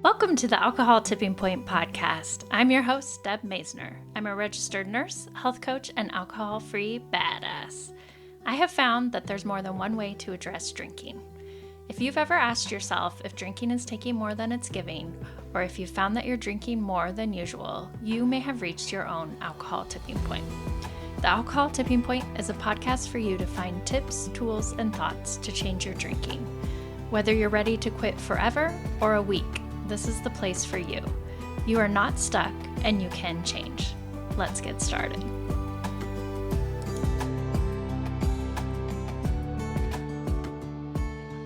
Welcome to the Alcohol Tipping Point podcast. I'm your host, Deb Maisner. I'm a registered nurse, health coach, and alcohol-free badass. I have found that there's more than one way to address drinking. If you've ever asked yourself if drinking is taking more than it's giving, or if you've found that you're drinking more than usual, you may have reached your own alcohol tipping point. The Alcohol Tipping Point is a podcast for you to find tips, tools, and thoughts to change your drinking. Whether you're ready to quit forever or a week, this is the place for you. You are not stuck and you can change. Let's get started.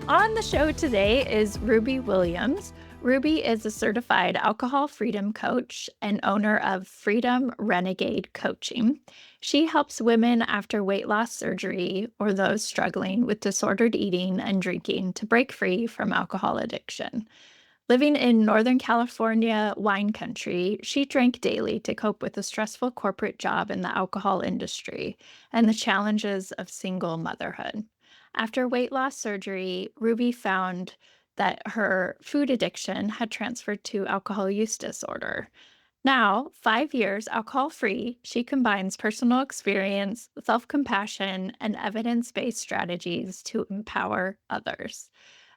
On the show today is Ruby Williams. Ruby is a certified alcohol freedom coach and owner of Freedom Renegade Coaching. She helps women after weight loss surgery or those struggling with disordered eating and drinking to break free from alcohol addiction. Living in Northern California wine country, she drank daily to cope with a stressful corporate job in the alcohol industry and the challenges of single motherhood. After weight loss surgery, Ruby found that her food addiction had transferred to alcohol use disorder. Now, 5 years alcohol-free, she combines personal experience, self-compassion, and evidence-based strategies to empower others.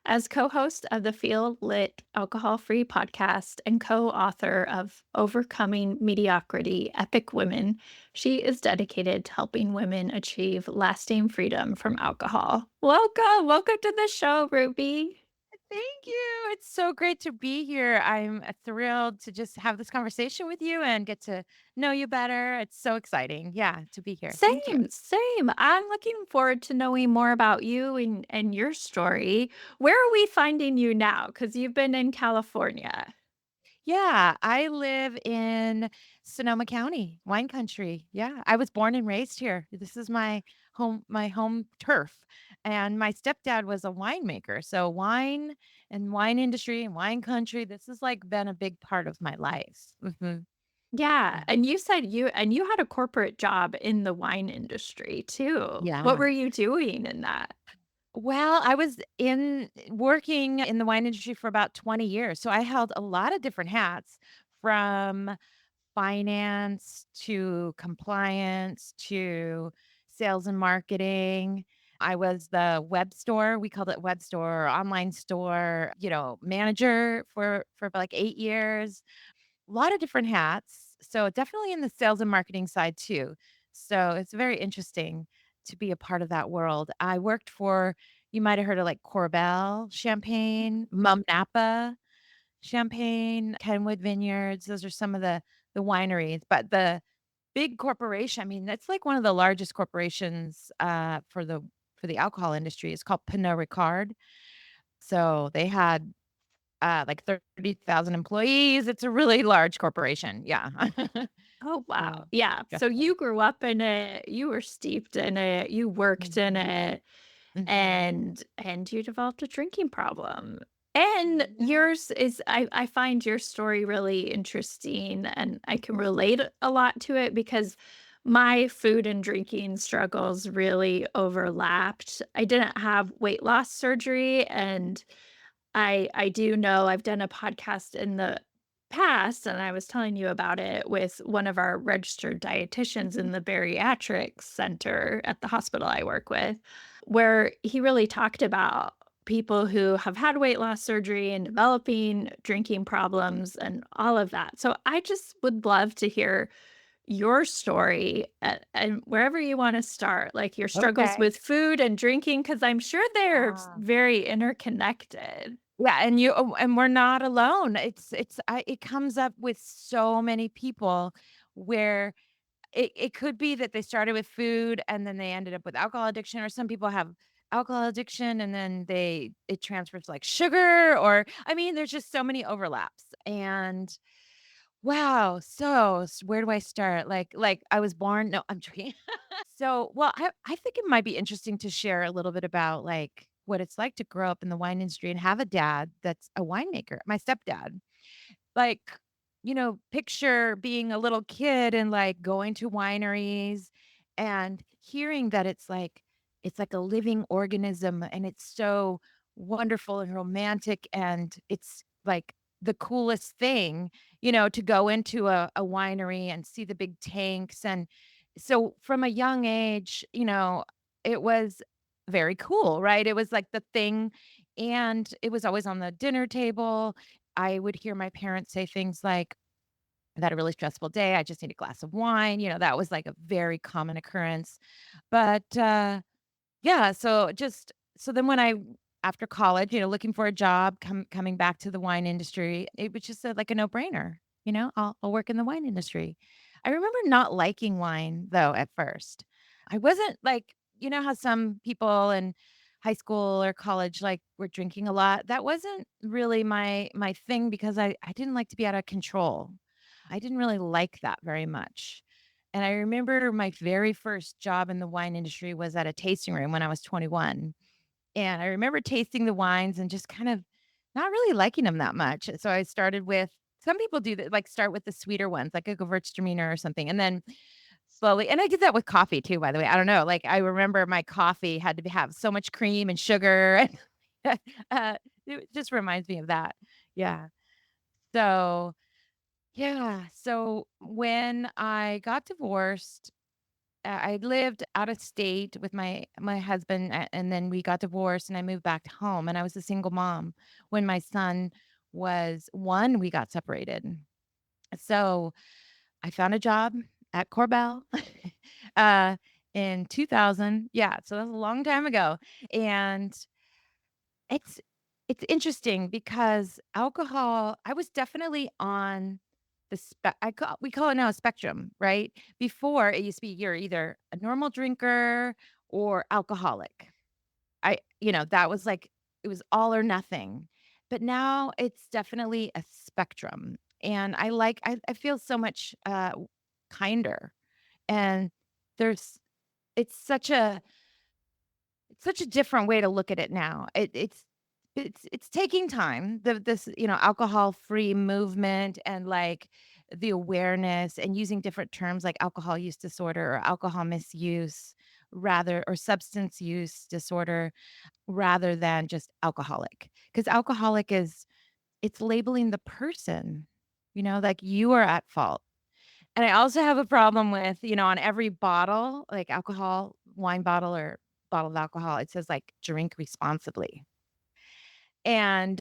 As co-host of the Feel Lit Alcohol-Free podcast and co-author of Overcoming Mediocrity Epic Women, she is dedicated to helping women achieve lasting freedom from alcohol. Welcome to the show, Ruby. Thank you. It's so great to be here. I'm thrilled to just have this conversation with you and get to know you better. It's so exciting. Yeah, to be here. Thank you. Same. I'm looking forward to knowing more about you and your story. Where are we finding you now? Because you've been in California. Yeah, I live in Sonoma County, wine country. Yeah, I was born and raised here. This is my home turf. And my stepdad was a winemaker. So wine and wine industry and wine country, this has like been a big part of my life. Yeah, and you said you had a corporate job in the wine industry too. What Yeah. were you doing in that? Well, I was in working in the wine industry for about 20 years. So I held a lot of different hats from finance to compliance to sales and marketing. I was the web store, we called it web store or online store, manager for like 8 years. A lot of different hats. So definitely in the sales and marketing side too. So it's very interesting to be a part of that world. I worked for, you might have heard of like Corbel Champagne, Mum Napa Champagne, Kenwood Vineyards. Those are some of the wineries. But the big corporation, I mean, that's like one of the largest corporations for the alcohol industry. It's called Pernod Ricard. So they had like 30,000 employees. It's a really large corporation. Yeah. Oh, wow. So, Yeah, so stressful. you grew up in it, you were steeped in it, you worked in Mhm, it, mhm. and you developed a drinking problem. And Yeah. yours is I find your story really interesting, and I can relate a lot to it because my food and drinking struggles really overlapped. I didn't have weight loss surgery, and I do know I've done a podcast in the past, and I was telling you about it with one of our registered dietitians in the bariatrics center at the hospital I work with, where he really talked about people who have had weight loss surgery and developing drinking problems and all of that. So I just would love to hear your story and wherever you want to start, like your struggles Okay. with food and drinking, because I'm sure they're Ah. very interconnected. Yeah, and we're not alone. It comes up with so many people where it could be that they started with food and then they ended up with alcohol addiction, or some people have alcohol addiction and then it transfers to like sugar, or I mean, there's just so many overlaps. And wow, so where do I start? Like I was born. No, I'm joking. So, well, I think it might be interesting to share a little bit about like what it's like to grow up in the wine industry and have a dad that's a winemaker, my stepdad. Like, picture being a little kid and like going to wineries and hearing that it's like a living organism and it's so wonderful and romantic and it's like the coolest thing, to go into a winery and see the big tanks. And so from a young age, it was very cool, right? It was like the thing. And it was always on the dinner table. I would hear my parents say things like, I've had a really stressful day. I just need a glass of wine. That was like a very common occurrence. But yeah, so then when I after college, looking for a job, coming back to the wine industry, it was just like a no-brainer, I'll work in the wine industry. I remember not liking wine though at first. I wasn't like, how some people in high school or college like were drinking a lot. That wasn't really my thing because I didn't like to be out of control. I didn't really like that very much. And I remember my very first job in the wine industry was at a tasting room when I was 21. And I remember tasting the wines and just kind of not really liking them that much. So I started with some people do that, like start with the sweeter ones, like a Gewürztraminer or something. And then slowly, and I did that with coffee too, by the way. I don't know. Like I remember my coffee had to have so much cream and sugar. And it just reminds me of that. Yeah. So yeah. So when I got divorced, I lived out of state with my husband, and then we got divorced, and I moved back home, and I was a single mom. When my son was 1, we got separated. So I found a job at Corbell uh, in 2000. Yeah, so that was a long time ago, and it's it's interesting because alcohol I was definitely on we call it now a spectrum, right? Before, it used to be you're either a normal drinker or alcoholic. That was like it was all or nothing. But now it's definitely a spectrum, and I feel so much, kinder, and there's it's such a different way to look at it now. It's taking time. This, alcohol-free movement and, like, the awareness and using different terms like alcohol use disorder or alcohol misuse rather or substance use disorder rather than just alcoholic. Because alcoholic it's labeling the person, like you are at fault. And I also have a problem with, on every bottle, like alcohol, wine bottle or bottle of alcohol, it says like drink responsibly. And,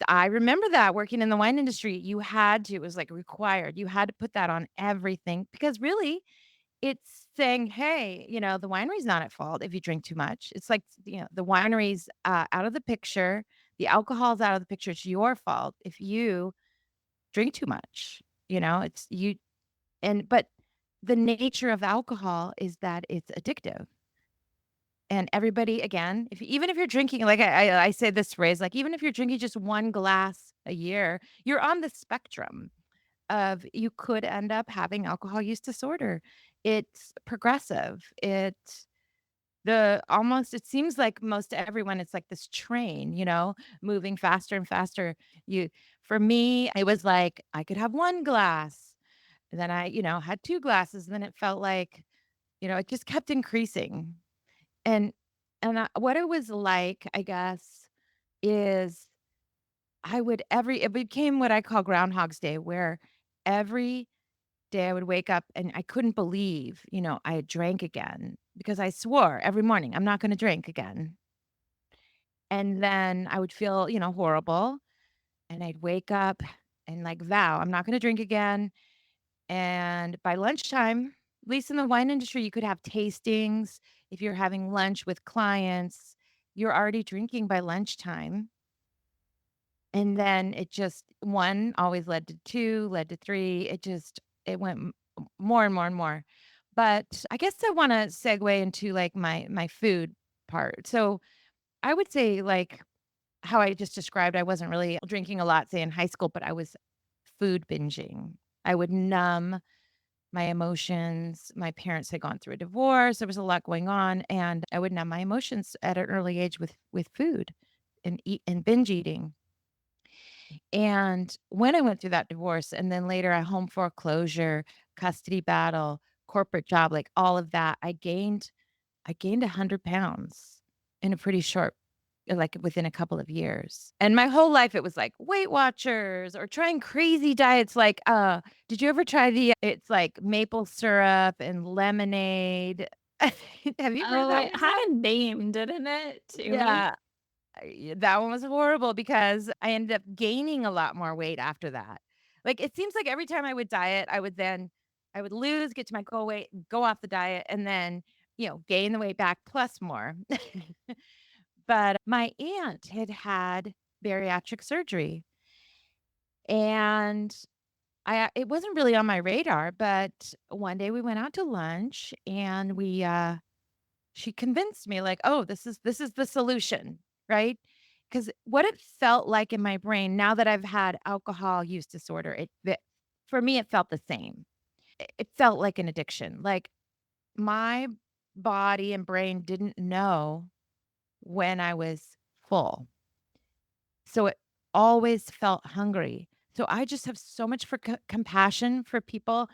I remember that working in the wine industry, it was like required. You had to put that on everything because really it's saying, hey, the winery's not at fault if you drink too much. It's like, the winery's out of the picture. The alcohol's out of the picture. It's your fault if you drink too much. It's you but the nature of alcohol is that it's addictive. And everybody, again, even if you're drinking, like I say this phrase, like even if you're drinking just 1 glass a year, you're on the spectrum of you could end up having alcohol use disorder. It's progressive. It seems like most everyone, it's like this train, moving faster and faster. For me, it was like I could have 1 glass. And then I, had 2 glasses, and then it felt like, it just kept increasing. And what it was like, I guess, is it became what I call Groundhog's Day, where every day I would wake up and I couldn't believe, I had drank again because I swore every morning, "I'm not gonna drink again." And then I would feel, horrible, and I'd wake up and, like, vow, "I'm not gonna drink again." And by lunchtime, at least in the wine industry, you could have tastings. If you're having lunch with clients, you're already drinking by lunchtime. And then it just 1 always led to 2, led to 3. It went more and more and more. But I guess I want to segue into like my food part. So I would say like how I just described, I wasn't really drinking a lot, say in high school, but I was food binging. I would numb my emotions. My parents had gone through a divorce. There was a lot going on, and I would numb my emotions at an early age with food and eat and binge eating. And when I went through that divorce and then later a home foreclosure, custody battle, corporate job, like all of that, I gained 100 pounds in a pretty short like within a couple of years. And my whole life it was like Weight Watchers or trying crazy diets like did you ever try it's like maple syrup and lemonade? Have you heard of Oh, that it one had yet? a name, didn't it, too? Yeah. That one was horrible because I ended up gaining a lot more weight after that. Like, it seems like every time I would diet, I would lose, get to my goal weight, go off the diet, and then, gain the weight back plus more. But my aunt had had bariatric surgery, and it wasn't really on my radar, but one day we went out to lunch and she convinced me like, "Oh, this is the solution," right? Because what it felt like in my brain now that I've had alcohol use disorder, for me, it felt the same. It felt like an addiction. Like my body and brain didn't know when I was full. So it always felt hungry. So I just have so much for compassion for people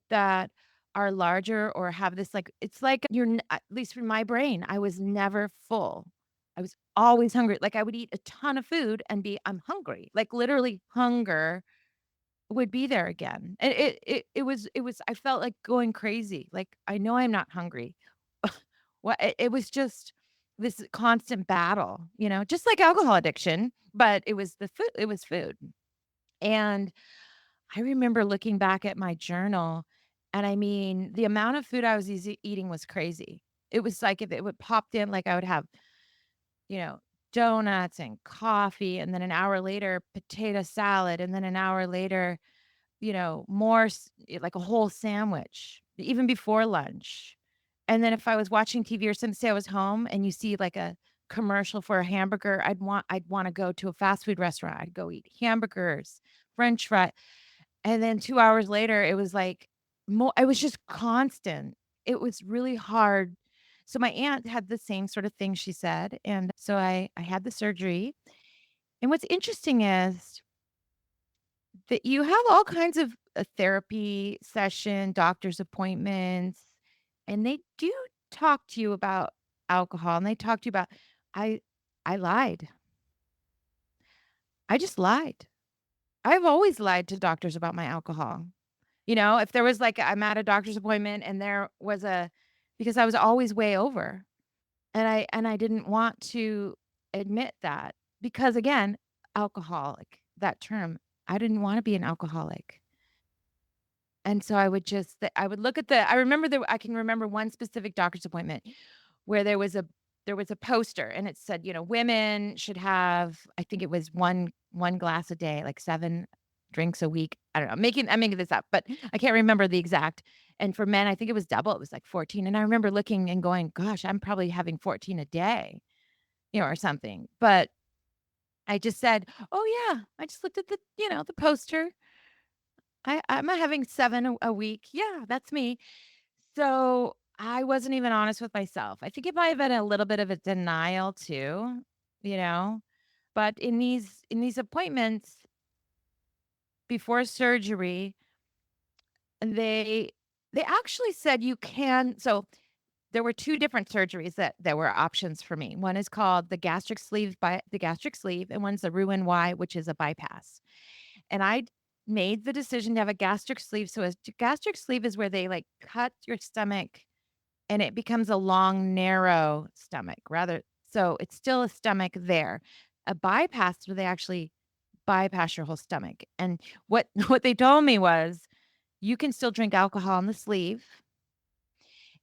that are larger or have this like it's like at least for my brain, I was never full. I was always hungry. Like I would eat a ton of food and I'm hungry. Like literally hunger would be there again. And it was I felt like going crazy. Like I know I'm not hungry. It was just this constant battle, just like alcohol addiction, but it was food. And I remember looking back at my journal, and I mean, the amount of food I was eating was crazy. It was like if it would popped in, like I would have, you know, donuts and coffee, and then an hour later, potato salad, and then an hour later, like a whole sandwich, even before lunch. And then if I was watching TV or something, say I was home and you see like a commercial for a hamburger, I'd want to go to a fast food restaurant. I'd go eat hamburgers, French fry. And then 2 hours later, it was like it was just constant. It was really hard. So my aunt had the same sort of thing she said, and so I had the surgery. And what's interesting is that you have all kinds of therapy session, doctor's appointments, and they do talk to you about alcohol, and they talk to you about I I lied. I just lied. I've always lied to doctors about my alcohol. If there was like I'm at a doctor's appointment and there was because I was always way over and I didn't want to admit that because again, alcoholic, that term, I didn't want to be an alcoholic. And so I would look at I remember I can remember one specific doctor's appointment where there was a poster and it said, women should have, I think it was one glass a day, like 7 drinks a week. I don't know. I'm making this up, but I can't remember the exact. And for men, I think it was double. It was like 14. And I remember looking and going, gosh, I'm probably having 14 a day, or something. But I just said, "Oh yeah, I just looked at the poster. I'm having 7 a week. Yeah, that's me." So, I wasn't even honest with myself. I think it might have been a little bit of a denial too, you know? But in these appointments before surgery, they they actually said you can there were 2 different surgeries that were options for me. One is called the gastric sleeve, and one's the Roux-en-Y, which is a bypass. And I made the decision to have a gastric sleeve. So a gastric sleeve is where they, like, cut your stomach and it becomes a long, narrow stomach rather so it's still a stomach there. A bypass where they actually bypass your whole stomach. And what what they told me was, "You can still drink alcohol in the sleeve,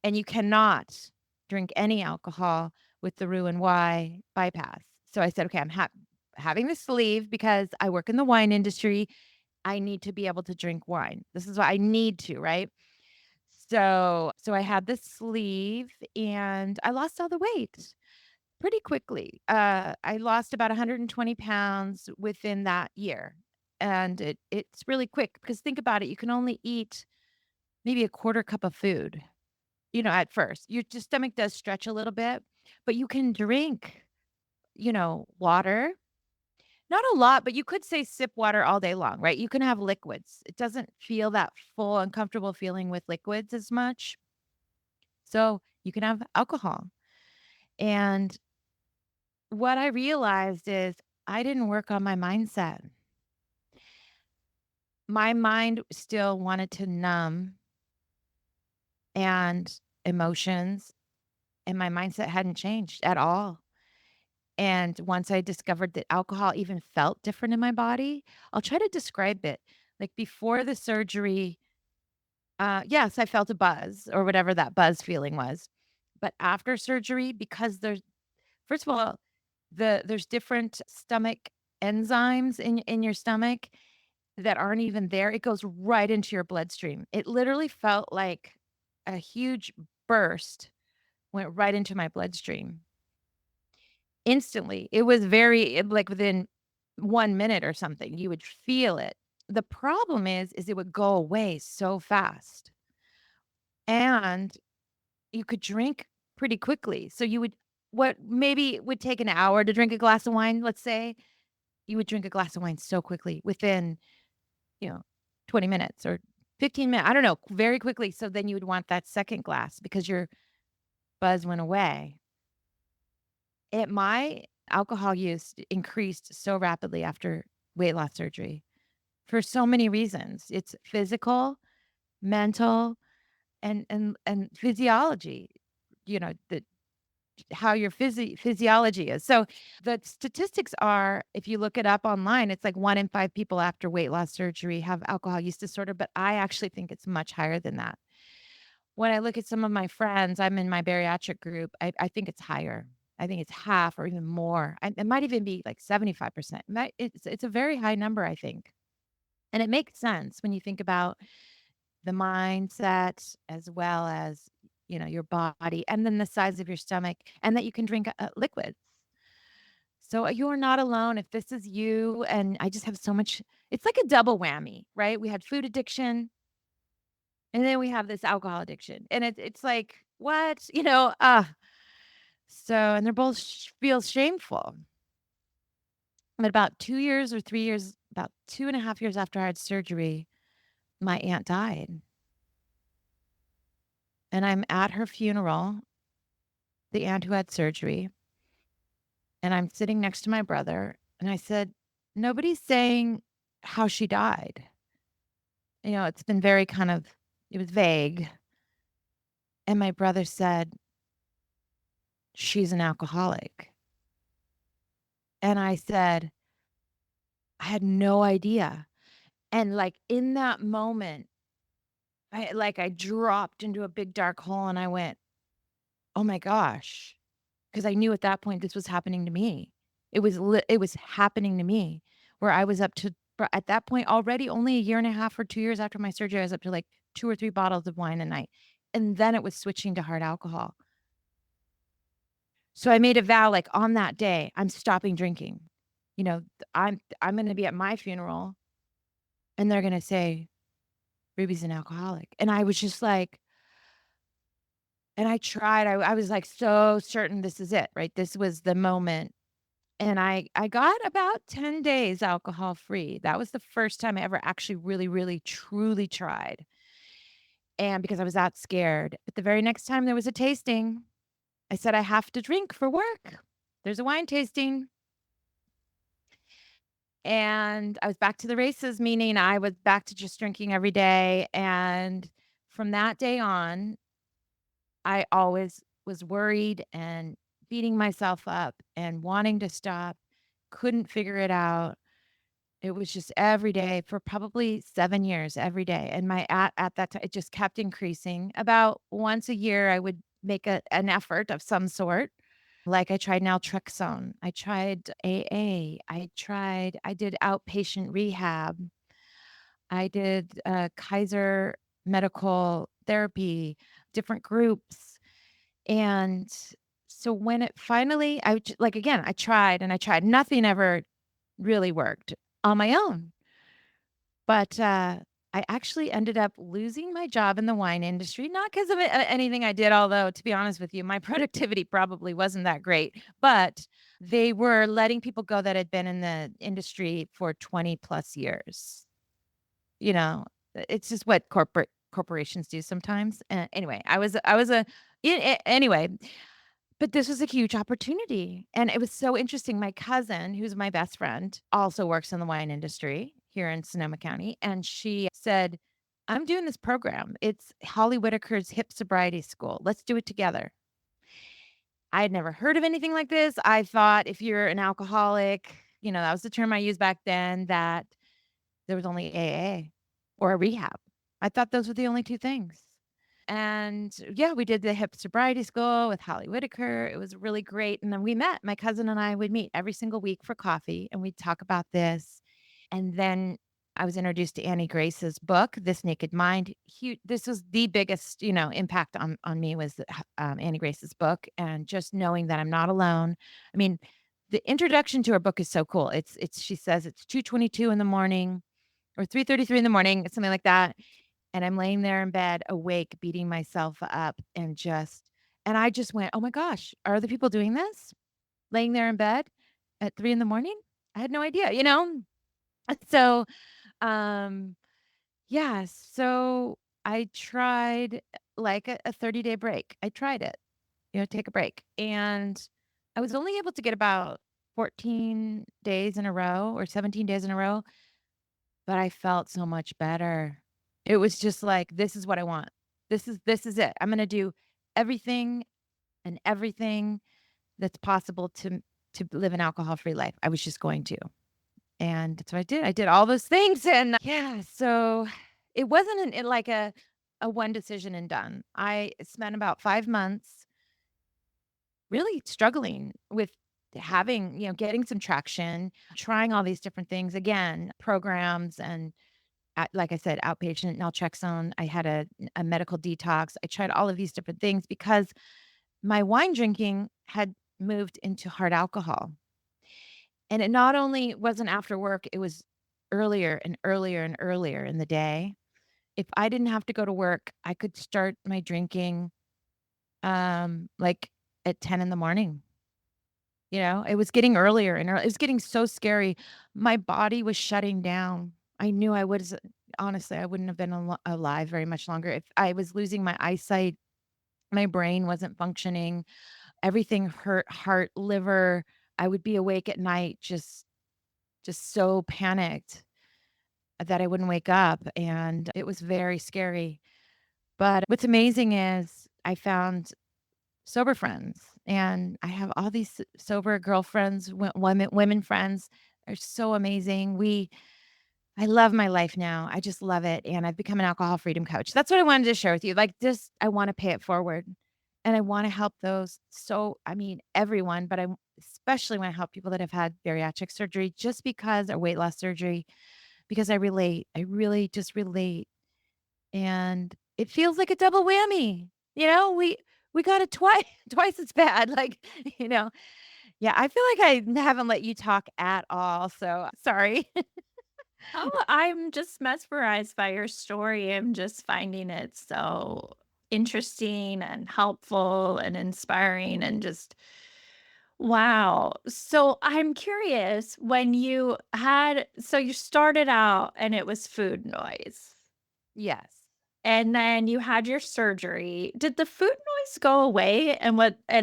and you cannot drink any alcohol with the Roux-en-Y bypass." So I said, "Okay, I'm having the sleeve because I work in the wine industry. I need to be able to drink wine. This is what I need to, right?" So I had this sleeve and I lost all the weight pretty quickly. I lost about 120 pounds within that year. And it's really quick because think about it, you can only eat maybe a quarter cup of food, at first. Your stomach does stretch a little bit, but you can drink, water. Not a lot, but you could say sip water all day long, right? You can have liquids. It doesn't feel that full, uncomfortable feeling with liquids as much. So you can have alcohol. And what I realized is I didn't work on my mindset. My mind still wanted to numb and emotions, and my mindset hadn't changed at all. And once I discovered that alcohol even felt different in my body, I'll try to describe it. Like before the surgery, yes, I felt a buzz or whatever that buzz feeling was. But after surgery, because first of all, there's different stomach enzymes in your stomach that aren't even there. It goes right into your bloodstream. It literally felt like a huge burst went right into my bloodstream instantly. It was like within 1 minute or something, you would feel it. The problem is it would go away so fast, and you could drink pretty quickly. So you would what maybe would take an hour to drink a glass of wine, let's say, you would drink a glass of wine so quickly within, you know, 20 minutes or 15 minutes. I don't know, very quickly. So then you would want that second glass because your buzz went away. My alcohol use increased so rapidly after weight loss surgery for so many reasons. It's physical, mental, and physiology. The how your physiology is. So the statistics are, if you look it up online, it's like 1 in 5 people after weight loss surgery have alcohol use disorder, but I actually think it's much higher than that. When I look at some of my friends, I'm in my bariatric group, I think it's higher. I think it's half or even more. It might even be like 75%. It's a very high number, I think. And it makes sense when you think about the mindset as well as, your body and then the size of your stomach and that you can drink liquids. So you're not alone if this is you. And I just have so much, it's like a double whammy, right? We had food addiction and then we have this alcohol addiction. And it's like, what? So, and they're both feel shameful. But about 2 years or 3 years, about 2.5 years after I had surgery, my aunt died. And I'm at her funeral, the aunt who had surgery, and I'm sitting next to my brother. And I said, nobody's saying how she died. It's been very it was vague. And my brother said, she's an alcoholic. And I said, I had no idea. And like in that moment, I dropped into a big dark hole and I went, oh my gosh. Because I knew at that point this was happening to me. It was happening to me where I was up to at that point already only a year and a half or 2 years after my surgery, I was up to like 2 or 3 bottles of wine a night. And then it was switching to hard alcohol. So I made a vow like on that day, I'm stopping drinking. You know, I'm going to be at my funeral and they're going to say Ruby's an alcoholic. And I was just like, and I tried. I was like so certain this is it, right? This was the moment. And I got about 10 days alcohol free. That was the first time I ever actually really, really, truly tried. And because I was that scared. But the very next time there was a tasting, I said, I have to drink for work. There's a wine tasting. And I was back to the races, meaning I was back to just drinking every day. And from that day on, I always was worried and beating myself up and wanting to stop, couldn't figure it out. It was just every day for probably 7 years, every day, and my at that time, it just kept increasing. About once a year, I would make an effort of some sort. Like, I tried naltrexone, I tried AA, I did outpatient rehab, I did, Kaiser medical therapy, different groups, and so when it finally again, I tried and I tried, nothing ever really worked on my own. But, I actually ended up losing my job in the wine industry, not 'cause of anything I did, although, to be honest with you, my productivity probably wasn't that great, but they were letting people go that had been in the industry for 20 plus years. You know, it's just what corporations do sometimes. Anyway, I was a anyway, But this was a huge opportunity, and it was so interesting. My cousin, who's my best friend, also works in the wine industry here in Sonoma County, and she said, "I'm doing this program. It's Holly Whitaker's Hip Sobriety School. Let's do it together." I had never heard of anything like this. I thought if you're an alcoholic, that was the term I used back then, that there was only AA or a rehab. I thought those were the only 2 things. And yeah, we did the hip sobriety school with Holly Whitaker. It was really great. And then we met. My cousin and I would meet every single week for coffee and we'd talk about this. And then I was introduced to Annie Grace's book, This Naked Mind. This was the biggest, impact on me was Annie Grace's book, and just knowing that I'm not alone. I mean, the introduction to her book is so cool. It's she says it's 2:22 in the morning or 3:33 in the morning, something like that, and I'm laying there in bed awake, beating myself up and I just went, "Oh my gosh, are other people doing this? Laying there in bed at 3 in the morning? I had no idea," you know? So, um, yeah, so I tried like a 30-day break. I tried it, take a break, and I was only able to get about 14 days in a row or 17 days in a row, but I felt so much better. It was just like, "This is what I want. This is it. I'm gonna do everything and everything that's possible to live an alcohol-free life." I was just going to. And so I did. I did all those things, and yeah, so it wasn't like a one decision and done. I spent about 5 months really struggling with getting some traction, trying all these different things again, programs and like I said, outpatient naltrexone. I had a medical detox. I tried all of these different things because my wine drinking had moved into hard alcohol. And it not only wasn't after work, it was earlier and earlier and earlier in the day. If I didn't have to go to work, I could start my drinking like at 10 in the morning. It was getting earlier and it was getting so scary. My body was shutting down. I knew I was honestly, I wouldn't have been alive very much longer if I was losing my eyesight. My brain wasn't functioning. Everything hurt, heart, liver. I would be awake at night just so panicked that I wouldn't wake up, and it was very scary. But what's amazing is I found sober friends, and I have all these sober girlfriends, women friends. They're so amazing. I love my life now. I just love it, and I've become an alcohol freedom coach. That's what I wanted to share with you. Like, this I wanna pay it forward, and I wanna help those I mean, everyone, but I especially wanna help people that have had bariatric surgery just because or weight loss surgery, because I relate. I really just relate, and it feels like a double whammy. We got it twice twice as bad, like, you know? Yeah, I feel like I haven't let you talk at all, so sorry. Oh, I'm just mesmerized by your story. I'm just finding it so interesting and helpful and inspiring and just wow. So I'm curious when you started out and it was food noise. Yes. And then you had your surgery. Did the food noise go away and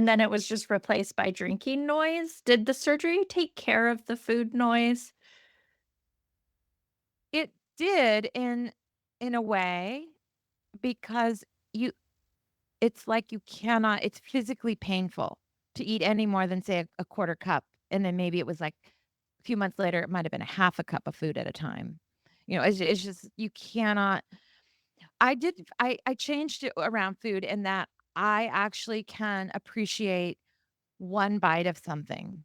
then it was just replaced by drinking noise? Did the surgery take care of the food noise? It did in a way because you it's like you cannot it's physically painful to eat any more than, say, a quarter cup, and then maybe it was, like, a few months later, it might have been a half a cup of food at a time. It's just you cannot I changed it around food in that I actually can appreciate one bite of something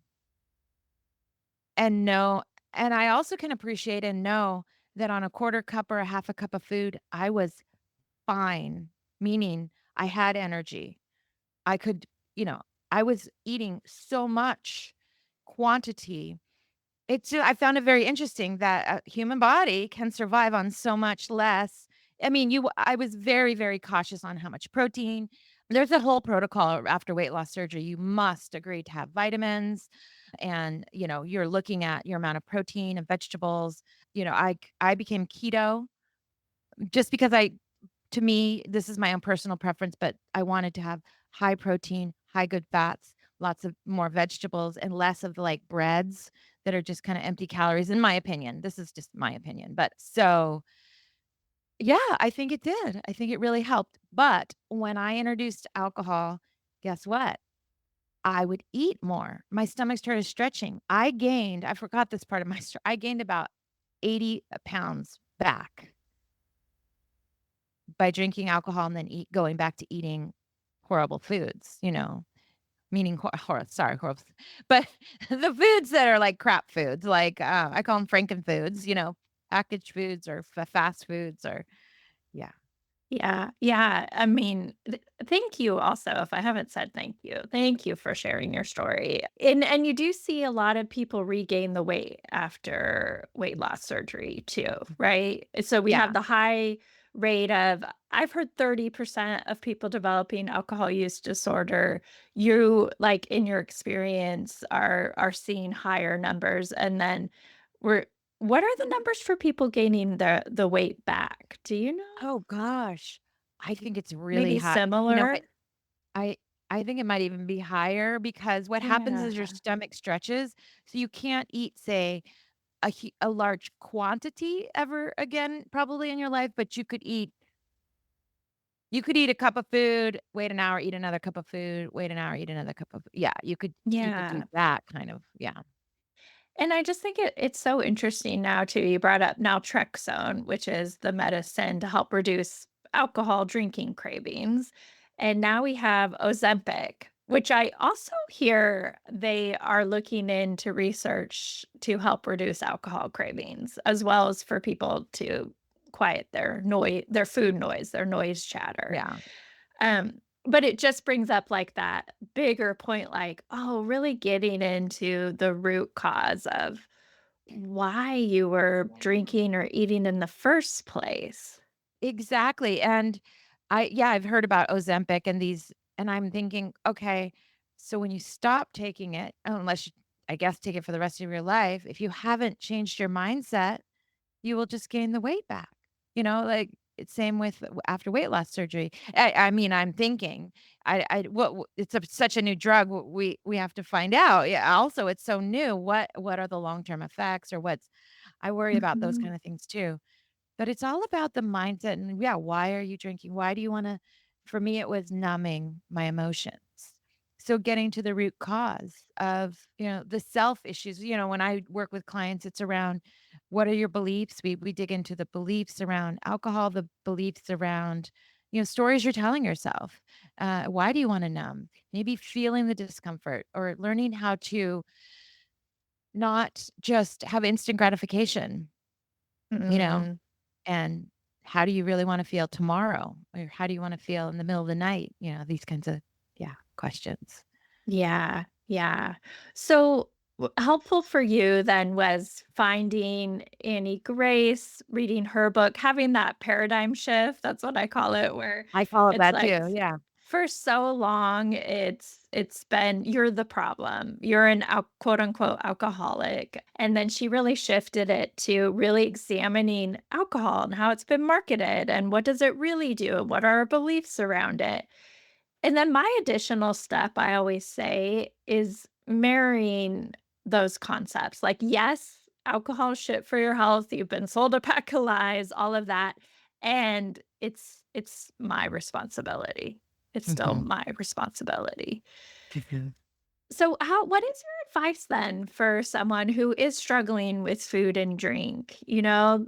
and know and I also can appreciate and know that on a quarter cup or a half a cup of food, I was fine, meaning I had energy. I could, you know, I was eating so much quantity. I found it very interesting that a human body can survive on so much less. I mean, I was very, very cautious on how much protein. There's a whole protocol after weight loss surgery. You must agree to have vitamins and, you're looking at your amount of protein and vegetables. I became keto just because to me, this is my own personal preference, but I wanted to have high protein, high good fats, lots of more vegetables, and less of the, like, breads that are just kinda empty calories, in my opinion. This is just my opinion, but so yeah, I think it did. I think it really helped, but when I introduced alcohol, guess what? I would eat more. My stomach started stretching. I forgot this part of my story. I gained about 80 pounds back by drinking alcohol and then going back to eating horrible foods, meaning horrible, but the foods that are like crap foods, like, I call them frankenfoods, packaged foods or fast foods or yeah. Yeah, yeah. I mean, thank you also, if I haven't said thank you. Thank you for sharing your story. And you do see a lot of people regain the weight after weight loss surgery too, right? So we have Yeah. the high rate of I've heard 30% of people developing alcohol use disorder. You like in your experience are seeing higher numbers and then we're what are the numbers for people gaining the weight back? Do you know? Oh gosh. I think it's really Maybe high. You know what? similar? I I think it might even be higher because what happens is your Yeah. stomach stretches, so you can't eat, say, a large quantity ever again probably in your life, but you could eat a cup of food, wait an hour, eat another cup of food, wait an hour, eat another cup of yeah, you could do Yeah. that kind of, yeah. And I just think it's so interesting now too. You brought up naltrexone, which is the medicine to help reduce alcohol drinking cravings. And now we have Ozempic, which I also hear they are looking into research to help reduce alcohol cravings, as well as for people to quiet their food noise, their noise chatter. Yeah. But it just brings up, like, that bigger point, like, oh, really getting into the root cause of why you were drinking or eating in the first place. Exactly, and I've heard about Ozempic and I'm thinking, "Okay, so when you stop taking it, unless you, I guess, take it for the rest of your life, if you haven't changed your mindset, you will just gain the weight back." Like, it's same with after weight loss surgery. I mean, I'm thinking, it's such a new drug, we have to find out. Yeah, also, it's so new, what are the long-term effects or I worry about those Mhm, kind of things too. But it's all about the mindset and yeah, why are you drinking? Why do you wanna For me, it was numbing my emotions. So getting to the root cause of, the self issues. When I work with clients, it's around what are your beliefs? We dig into the beliefs around alcohol, the beliefs around, stories you're telling yourself. Why do you wanna numb? Maybe feeling the discomfort or learning how to not just have instant gratification, you know? mm. And how do you really wanna feel tomorrow? Or how do you wanna feel in the middle of the night? These kinds of, yeah, questions. Yeah, yeah. So, helpful for you then was finding Annie Grace, reading her book, having that paradigm shift, that's what I call it, where I call it it's that like too, yeah. for so long it's been you're the problem. You're an quote unquote alcoholic. And then she really shifted it to really examining alcohol and how it's been marketed and what does it really do and what are our beliefs around it. And then my additional step, I always say, is marrying those concepts. Like, yes, alcohol is shit for your health. You've been sold a pack of lies, all of that. And it's my responsibility. It's still Mhm. my responsibility. Mhm. So what is your advice then for someone who is struggling with food and drink,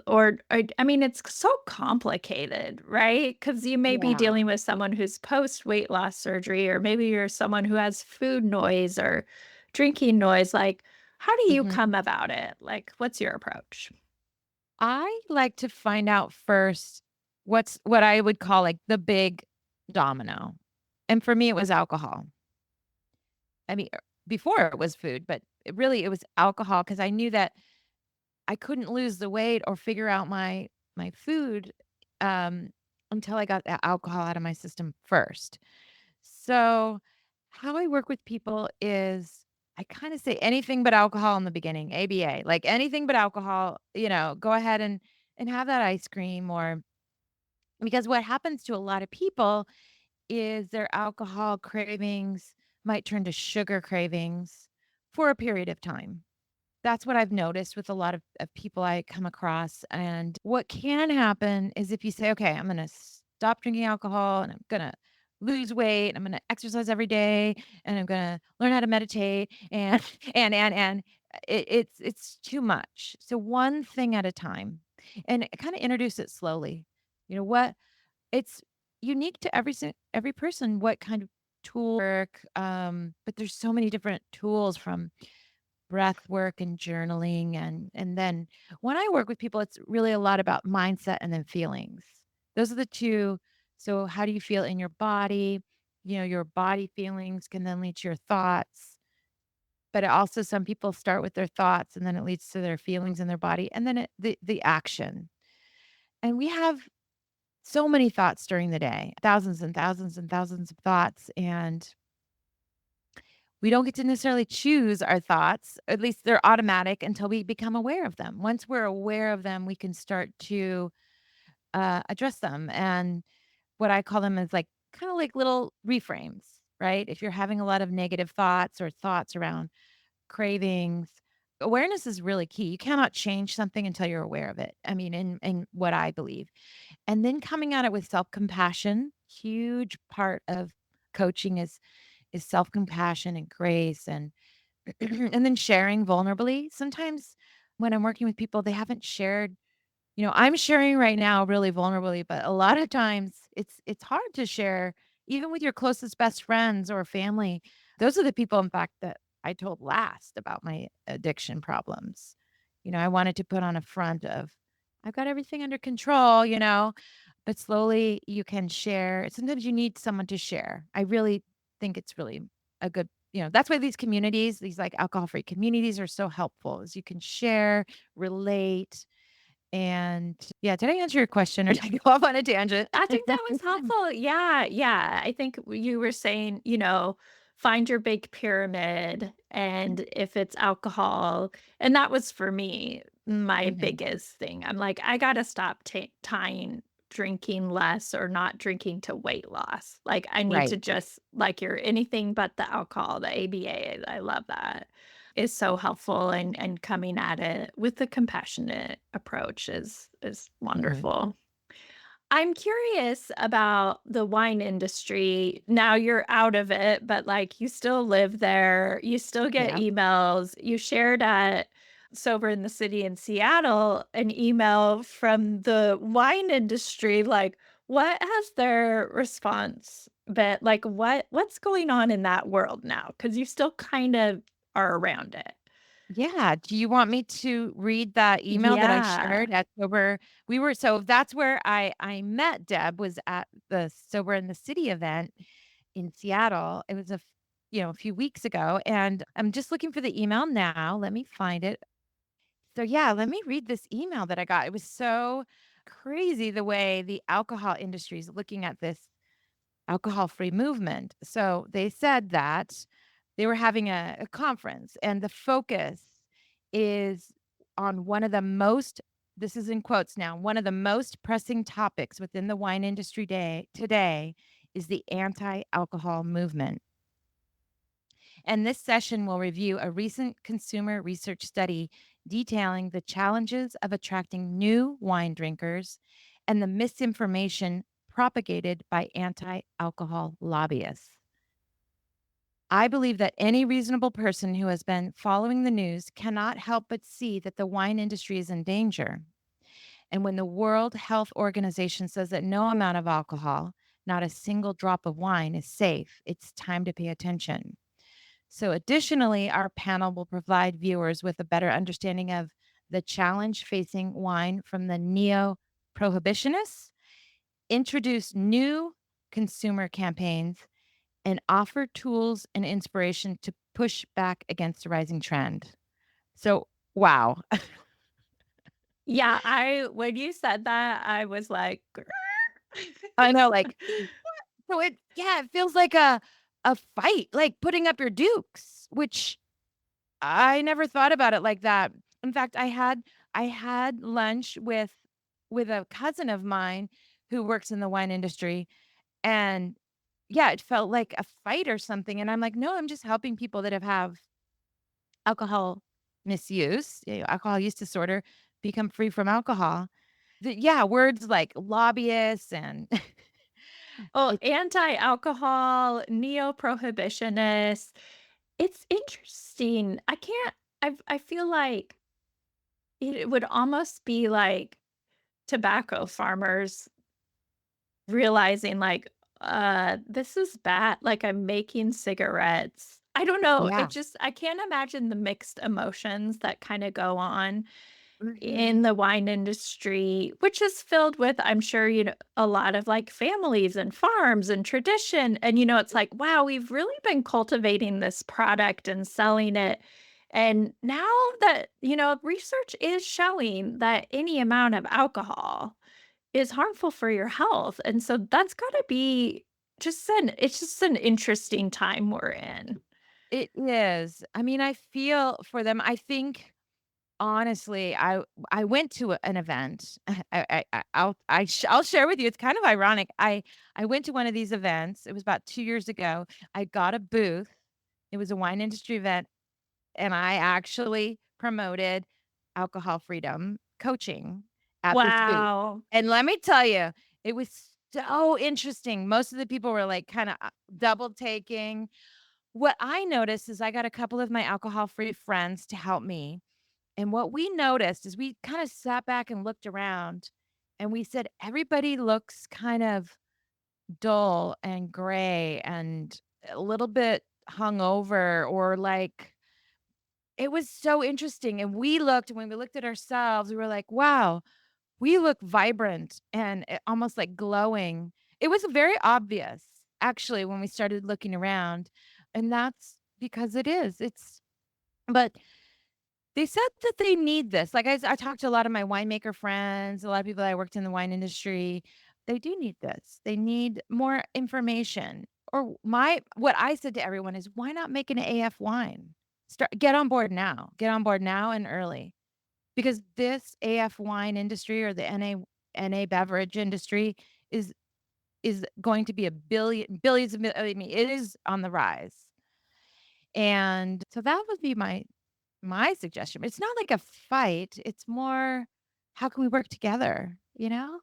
or I mean it's so complicated, right? Cuz you may be Yeah. dealing with someone who's post weight loss surgery or maybe you're someone who has food noise or drinking noise like how do you Mhm. come about it? Like what's your approach? I like to find out first what I would call, like, the big domino, and for me, it was alcohol. I mean, before it was food, but it was alcohol because I knew that I couldn't lose the weight or figure out my food, um, until I got the alcohol out of my system first. So, how I work with people is I kinda say anything but alcohol in the beginning, ABA, like, anything but alcohol, go ahead and have that ice cream or because what happens to a lot of people is their alcohol cravings, might turn to sugar cravings for a period of time. That's what I've noticed with a lot of people I come across. And what can happen is if you say, okay, I'm going to stop drinking alcohol and I'm going to lose weight and I'm going to exercise every day and I'm going to learn how to meditate and, and it's too much. So one thing at a time and kind of introduce it slowly. You know what? It's unique to every person what kind of tool work, but there's so many different tools from breath work and journaling and then when I work with people, it's really a lot about mindset and then feelings. Those are the 2. So how do you feel in your body? You know, your body feelings can then lead to your thoughts, but it also some people start with their thoughts and then it leads to their feelings in their body and then the action. And we have so many thoughts during the day, thousands and thousands and thousands of thoughts, and we don't get to necessarily choose our thoughts, at least they're automatic until we become aware of them. Once we're aware of them, we can start to address them. And what I call them is like kind of like little reframes, right? If you're having a lot of negative thoughts or thoughts around cravings, awareness is really key. You cannot change something until you're aware of it. I mean, in what I believe. And then coming at it with self-compassion, huge part of coaching is self-compassion and grace and then sharing vulnerably. Sometimes when I'm working with people, they haven't shared, you know, I'm sharing right now really vulnerably, but a lot of times it's hard to share even with your closest best friends or family. Those are the people, in fact, that I told last about my addiction problems. You know, I wanted to put on a front of I've got everything under control, you know, but slowly you can share. Sometimes you need someone to share. I really think it's really a good, you know, that's why these communities, these like alcohol-free communities are so helpful is you can share, relate, and yeah, did I answer your question or did I go off on a tangent? I think that was helpful. Yeah, yeah. I think you were saying, find your big pyramid and if it's alcohol, and that was for me my Mhm. biggest thing. I'm like, I got to stop tying drinking less or not drinking to weight loss. Like I need to Right. just like you're anything but the alcohol, the ABA. I love that. Is so helpful and coming at it with the compassionate approach is Mhm. wonderful. I'm curious about the wine industry. Now you're out of it, but like you still live there. You still get Yeah. emails. You shared at Sober in the City in Seattle an email from the wine industry. Like, what has their response been? Like, what's going on in that world now? Because you still kind of are around it. Yeah, do you want me to read that email that I Yeah. shared at Sober we were so that's where I met Deb was at the Sober in the City event in Seattle. It was a few weeks ago, and I'm just looking for the email now. Let me find it. So, yeah, let me read this email that I got. It was so crazy the way the alcohol industry is looking at this alcohol-free movement. So, they said that they were having a conference, and the focus is on one of the most this is in quotes now, "One of the most pressing topics within the wine industry day today is the anti-alcohol movement." And this session will review a recent consumer research study detailing the challenges of attracting new wine drinkers and the misinformation propagated by anti alcohol lobbyists. I believe that any reasonable person who has been following the news cannot help but see that the wine industry is in danger. And when the World Health Organization says that no amount of alcohol, not a single drop of wine, is safe, it's time to pay attention. So, additionally, our panel will provide viewers with a better understanding of the challenge facing wine from the neo prohibitionists, introduce new consumer campaigns, and offer tools and inspiration to push back against the rising trend. So, wow. Yeah, when you said that, I was like, I know, like, so yeah, it feels like a fight, like putting up your dukes, which I never thought about it like that. In fact, I had lunch with a cousin of mine who works in the wine industry, and yeah, it felt like a fight or something, and I'm like, "No, I'm just helping people that have alcohol misuse, alcohol use disorder, become free from alcohol." Yeah, words like lobbyists and Oh, it anti-alcohol, neo-prohibitionists. It's interesting. I feel like it would almost be like tobacco farmers realizing like, this is bad, like, I'm making cigarettes. I don't know, yeah. I can't imagine the mixed emotions that kinda go on in Mhm. the wine industry, which is filled with, I'm sure, a lot of, like, families and farms and tradition, and, it's like, wow, we've really been cultivating this product and selling it, and now that, research is showing that any amount of alcohol is harmful for your health, and so that's gotta be it's just an interesting time we're in. It is. I mean, I feel for them. I think honestly, I went to an event. I'll share with you. It's kind of ironic. I went to one of these events. It was about 2 years ago. I got a booth. It was a wine industry event, and I actually promoted alcohol freedom coaching at this booth. Wow. And let me tell you, it was so interesting. Most of the people were like kind of double taking. What I noticed is I got a couple of my alcohol-free friends to help me, and what we noticed is we kinda sat back and looked around, and we said, "Everybody looks kind of dull and gray and a little bit hungover," or like it was so interesting, and when we looked at ourselves, we were like, "Wow, we look vibrant and, almost, like, glowing." It was very obvious, actually, when we started looking around, and that's because it's but they said that they need this. Like, I talked to a lot of my winemaker friends, a lot of people that I worked in the wine industry. They do need this. They need more information. Or what I said to everyone is, "Why not make an AF wine? Get on board now. Get on board now and early." Because this AF wine industry or the NA beverage industry is is going to be a billions of I mean, it is on the rise. And so that would be my suggestion. It's not like a fight, it's more, how can we work together, you know?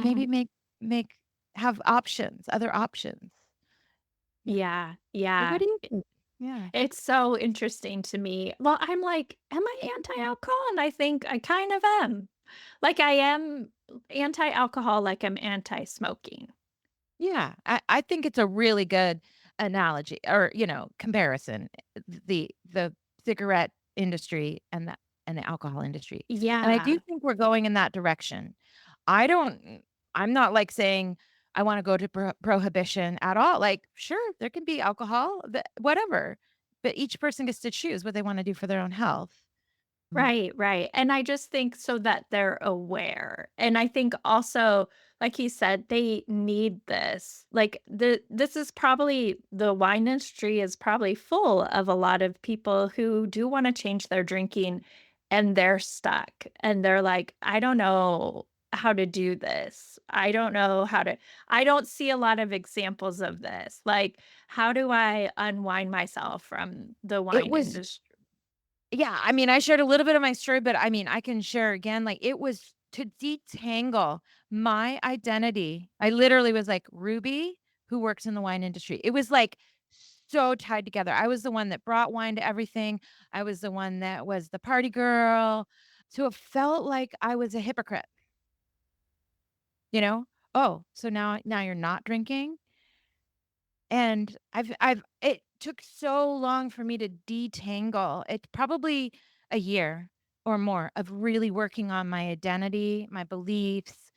Maybe make have options, other options. Yeah. Yeah, Well, yeah. what do you think? Yeah. It's so interesting to me. Well, I'm like, "Am I anti-alcohol?" And I think I kind of am. Like, I am anti-alcohol like I'm anti-smoking. Yeah, I think it's a really good analogy or, comparison, the cigarette industry and the alcohol industry, and I do Yeah. think we're going in that direction. I don't I'm not, like, saying I wanna go to prohibition at all, like, sure, there can be alcohol, whatever, but each person gets to choose what they wanna do for their own health. Mm. Right, right, and I just think so that they're aware, and I think also, like you said, they need this. Like, this is probably the wine industry is probably full of a lot of people who do wanna change their drinking, and they're stuck, and they're like, "I don't know how to do this. I don't know how to." I don't see a lot of examples of this. Like, how do I unwind myself from the It wine was industry? Yeah, I mean, I shared a little bit of my story, but I mean, I can share again, like, it was to detangle my identity. I literally was like, Ruby, who works in the wine industry. It was, like, so tied together. I was the one that brought wine to everything. I was the one that was the party girl. So it felt like I was a hypocrite, you know? "Oh, so now you're not drinking?" And I've it took so long for me to detangle. It probably a year or more of really working on my identity, my beliefs,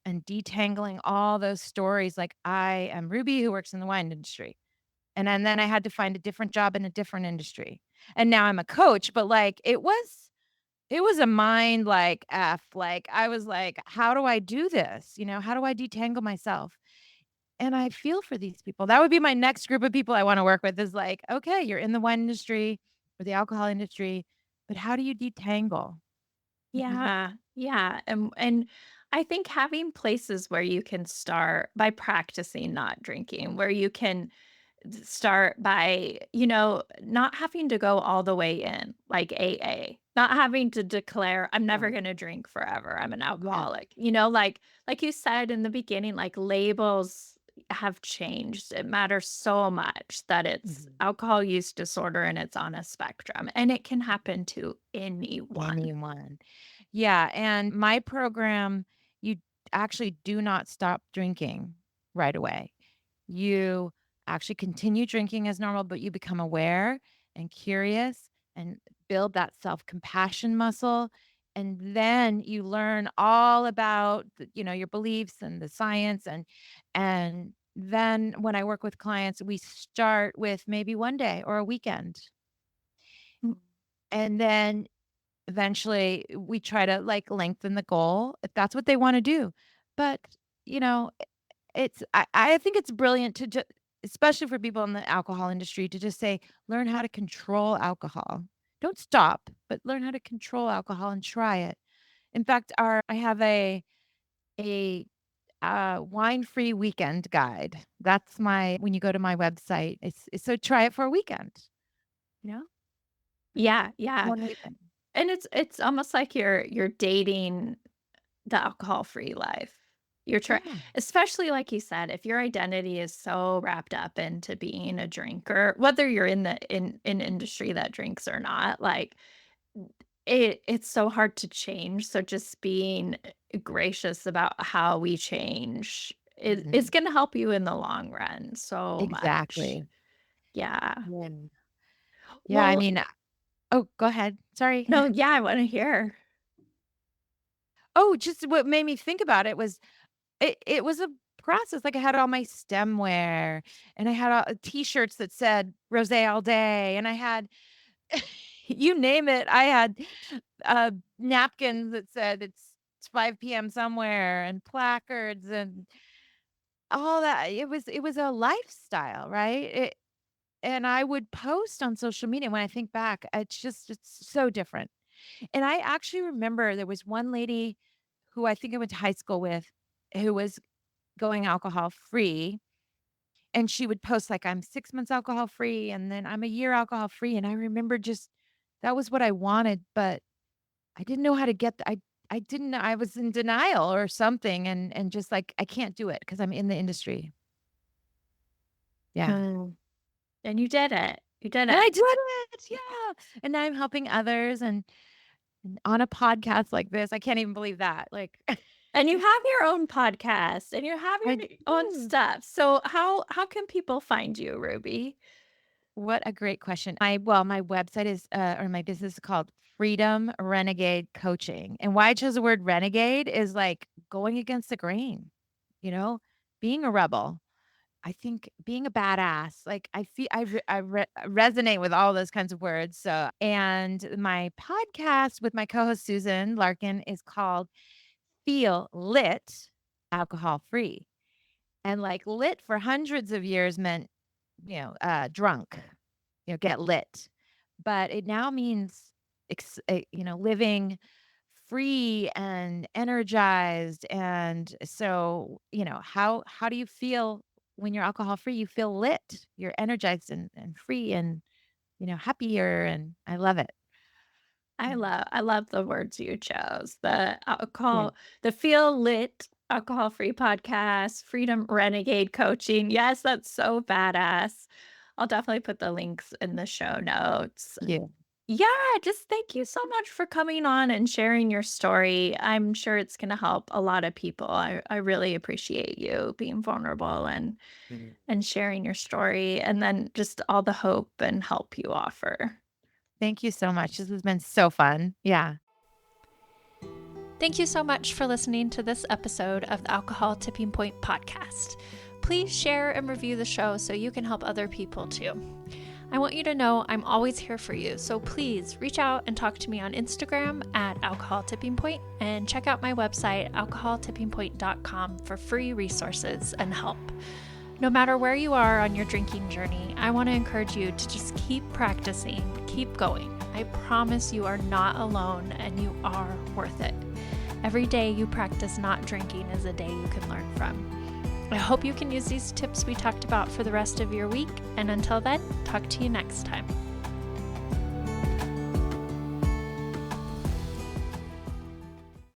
and detangling all those stories. Like, I am Ruby who works in the wine industry. And then I had to find a different job in a different industry. And now I'm a coach, but like it was a mind like F. Like I was like, how do I do this? How do I detangle myself? And I feel for these people. That would be my next group of people I wanna work with is like, "Okay, you're in the wine industry or the alcohol industry, but how do you detangle?" Mhm. Yeah. Yeah, and I think having places where you can start by practicing not drinking, where you can start by, not having to go all the way in, like AA, not having to declare, "I'm never Right. gonna drink forever, I'm an Yeah. alcoholic." Like you said in the beginning, like, labels have changed. It matters so much that it's Mhm. alcohol use disorder and it's on a spectrum, and it can happen to anyone. Anyone. Yeah, and my program, you actually do not stop drinking right away. You actually continue drinking as normal, but you become aware and curious and build that self-compassion muscle. And then you learn all about your beliefs and the science and then when I work with clients, we start with maybe one day or a weekend. Mm, And then eventually we try to like lengthen the goal if that's what they want to do. But, you know, I think it's brilliant to just, especially for people in the alcohol industry, to just say, learn how to control alcohol. Don't stop, but learn how to control alcohol and try it. In fact, I have a wine-free weekend guide. That's my when you go to my website, it's so try it for a weekend, you know? yeah, yeah, One weekend. and it's almost like you're dating the alcohol-free life. You're trying, Yeah. especially like you said, if your identity is so wrapped up into being a drinker, whether you're in industry that drinks or not, like, it's so hard to change, so just being, gracious about how we change is Mhm. gonna help you in the long run so much. Exactly. Yeah. Yeah. Yeah, I Well, mean oh, go ahead. Sorry. no, yeah, I wanna hear. Oh, just what made me think about it was it was a process, like, I had all my stemware, and I had all T-shirts that said "Rosé all day," and I had you name it, I had, napkins that said it's 5 p.m. somewhere, and placards, and all that. It was a lifestyle, right? And I would post on social media. When I think back, it's so different. And I actually remember there was one lady who I think I went to high school with who was going alcohol free. And she would post like, I'm 6 months alcohol free and then I'm a year alcohol free. And I remember just that was what I wanted, but I didn't know how to I didn't know I was in denial or something and just like I can't do it because I'm in the industry. Yeah. Mm, and you did it. You did And it. I did it. Yeah. And now I'm helping others and on a podcast like this. I can't even believe that. Like And you have your own podcast, and you have I your own do. stuff. So how can people find you, Ruby? What a great question. My website is or my business is called Freedom Renegade Coaching. And why I chose the word renegade is like going against the grain, you know, being a rebel. I think being a badass, like I feel I resonate with all those kinds of words. So, and my podcast with my co-host Susan Larkin is called Feel Lit, Alcohol Free. And like lit for hundreds of years meant, drunk, get lit. But it now means, living free and energized. And so, how do you feel when you're alcohol free? You feel lit, you're energized and free and, happier. And I love it. I love the words you chose. The Yeah. alcohol the Feel Lit alcohol-free podcast, Freedom Renegade Coaching. Yes, that's so badass. I'll definitely put the links in the show notes. Yeah. Yeah, just thank you so much for coming on and sharing your story. I'm sure it's gonna help a lot of people. I really appreciate you being vulnerable and sharing your story, and then just all the hope and help you offer. Thank you so much. This has been so fun. Yeah. Thank you so much for listening to this episode of the Alcohol Tipping Point podcast. Please share and review the show so you can help other people too. I want you to know I'm always here for you, so please reach out and talk to me on Instagram at Alcohol Tipping Point and check out my website, alcoholtippingpoint.com, for free resources and help. No matter where you are on your drinking journey, I want to encourage you to just keep practicing, keep going. I promise you are not alone and you are worth it. Every day you practice not drinking is a day you can learn from. I hope you can use these tips we talked about for the rest of your week, and until then, talk to you next time.